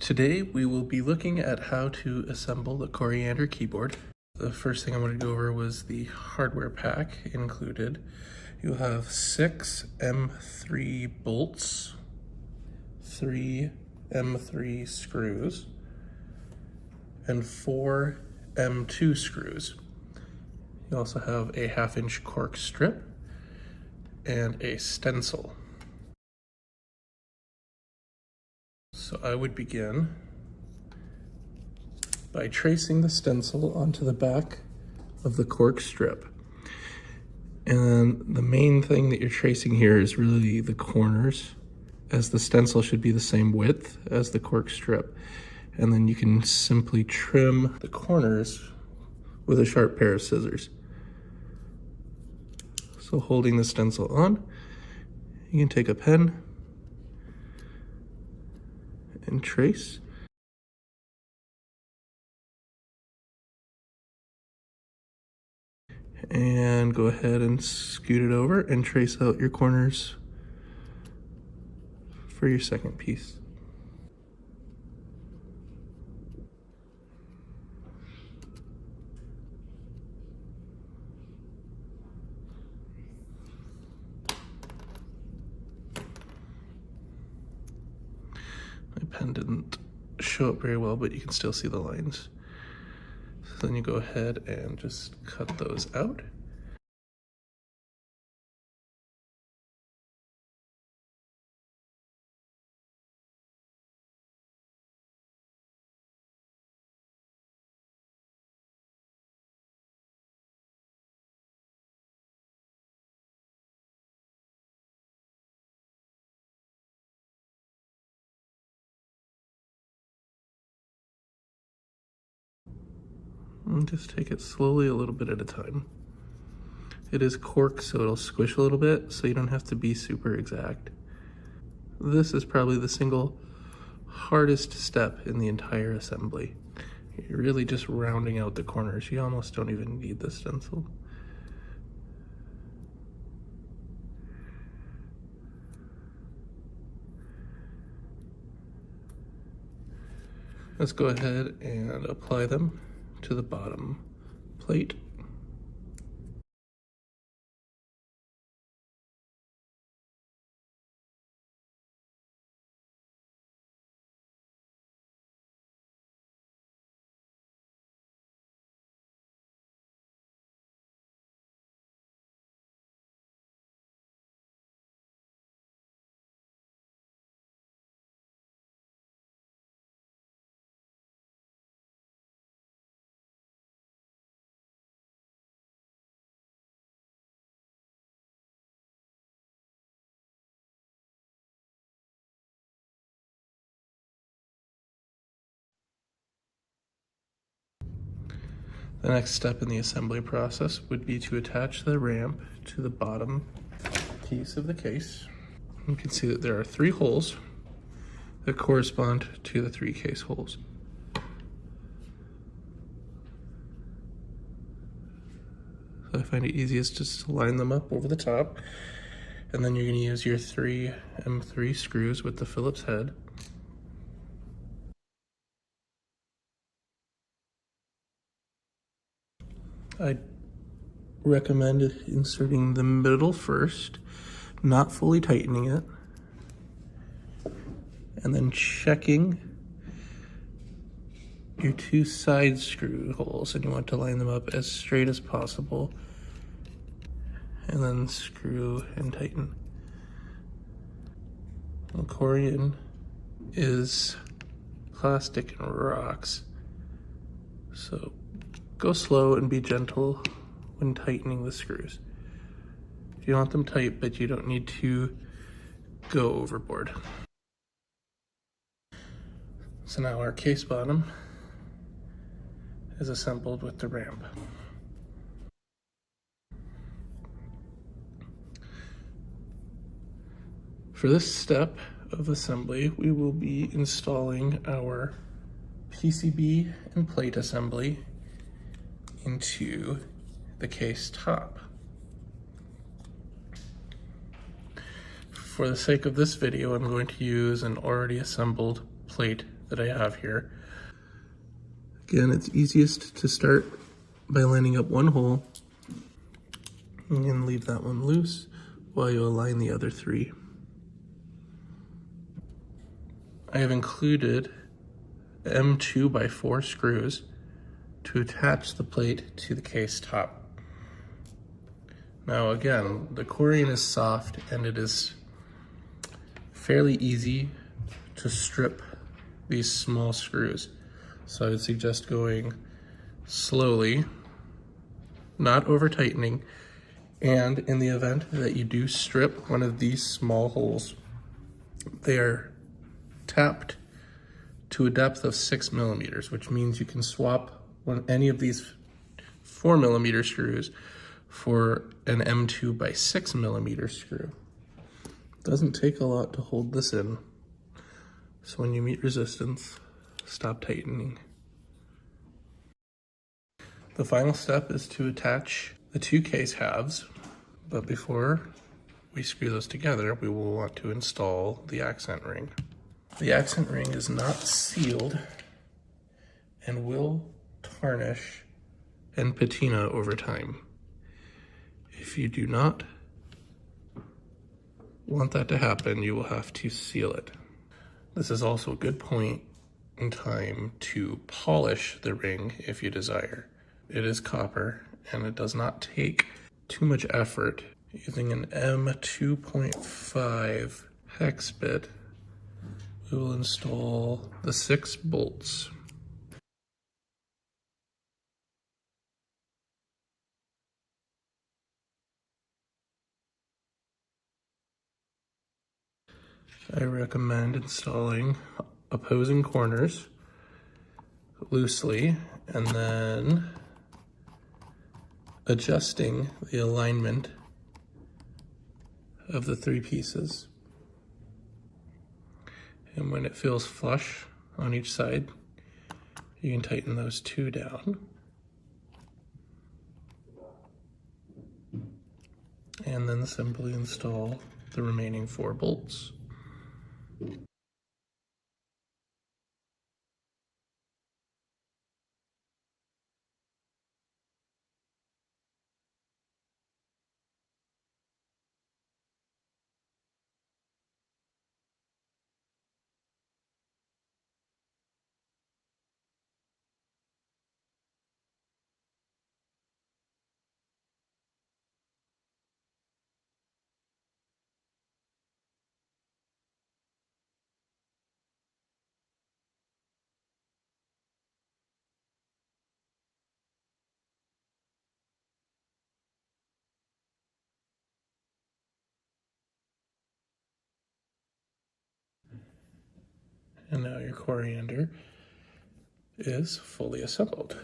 Today we will be looking at how to assemble the Coriander keyboard. The first thing I wanted to go over was the hardware pack included. You'll have 6 M3 bolts, 3 M3 screws, and 4 M2 screws. You also have a 1/2-inch cork strip and a stencil. So I would begin by tracing the stencil onto the back of the cork strip. And the main thing that you're tracing here is really the corners, as the stencil should be the same width as the cork strip. And then you can simply trim the corners with a sharp pair of scissors. So holding the stencil on, you can take a pen and trace. And go ahead and scoot it over and trace out your corners for your second piece. My pen didn't show up very well, but you can still see the lines. So then you go ahead and just cut those out. And just take it slowly, a little bit at a time. It is cork, so it'll squish a little bit, so you don't have to be super exact. This is probably the single hardest step in the entire assembly. You're really just rounding out the corners. You almost don't even need the stencil. Let's go ahead and apply them to the bottom plate. The next step in the assembly process would be to attach the ramp to the bottom piece of the case. You can see that there are 3 holes that correspond to the 3 case holes. So I find it easiest just to line them up over the top, and then you're going to use your 3 M3 screws with the Phillips head. I recommend inserting the middle first, not fully tightening it, and then checking your 2 side screw holes, and you want to line them up as straight as possible, and then screw and tighten. And Coriander is plastic and rocks, so go slow and be gentle when tightening the screws. You want them tight, but you don't need to go overboard. So now our case bottom is assembled with the ramp. For this step of assembly, we will be installing our PCB and plate assembly into the case top. For the sake of this video, I'm going to use an already assembled plate that I have here. Again, it's easiest to start by lining up one hole and leave that one loose while you align the other three. I have included M2x4 screws to attach the plate to the case top. Now again, the coriander is soft and it is fairly easy to strip these small screws. So I would suggest going slowly, not over tightening, and in the event that you do strip one of these small holes, they are tapped to a depth of 6 millimeters, which means you can swap any of these 4 millimeter screws for an M2 by 6 millimeter screw. Doesn't take a lot to hold this in. So when you meet resistance, stop tightening. The final step is to attach the two case halves, but before we screw those together, we will want to install the accent ring. The accent ring is not sealed and will tarnish and patina over time. If you do not want that to happen, you will have to seal it. This is also a good point in time to polish the ring if you desire. It is copper and it does not take too much effort. Using an M2.5 hex bit, we will install the 6 bolts. I recommend installing opposing corners loosely and then adjusting the alignment of the 3 pieces. And when it feels flush on each side, you can tighten those 2 down. And then simply install the remaining 4 bolts. And now your coriander is fully assembled.